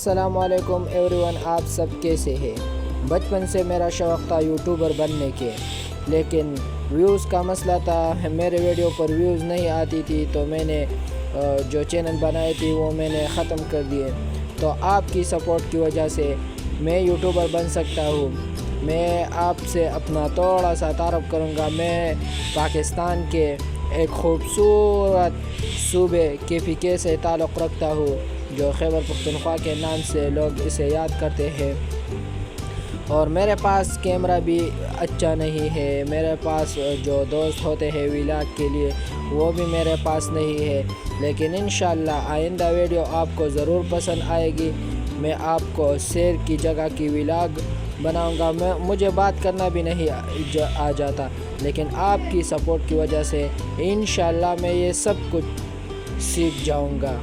अस्सलाम वालेकुम एवरीवन, आप सब कैसे हैं। बचपन से मेरा शौक़ था यूट्यूबर बनने के, लेकिन व्यूज़ का मसला था। मेरे वीडियो पर व्यूज़ नहीं आती थी, तो मैंने जो चैनल बनाए थी वो मैंने ख़त्म कर दिए। तो आपकी सपोर्ट की वजह से मैं यूट्यूबर बन सकता हूँ। मैं आपसे अपना थोड़ा सा तारुफ़ करूँगा। मैं पाकिस्तान के एक ख़ूबसूरत सूबे KPK से ताल्लुक़ रखता हूँ, जो खैबर पख्तूनख्वा के नाम से लोग इसे याद करते हैं। और मेरे पास कैमरा भी अच्छा नहीं है। मेरे पास जो दोस्त होते हैं व्लॉग के लिए, वो भी मेरे पास नहीं है। लेकिन इंशाअल्लाह आइंदा वीडियो आपको ज़रूर पसंद आएगी। मैं आपको सैर की जगह की व्लॉग बनाऊंगा। मुझे बात करना भी नहीं आ जाता, लेकिन आपकी सपोर्ट की वजह से इंशाअल्लाह मैं ये सब कुछ सीख जाऊंगा।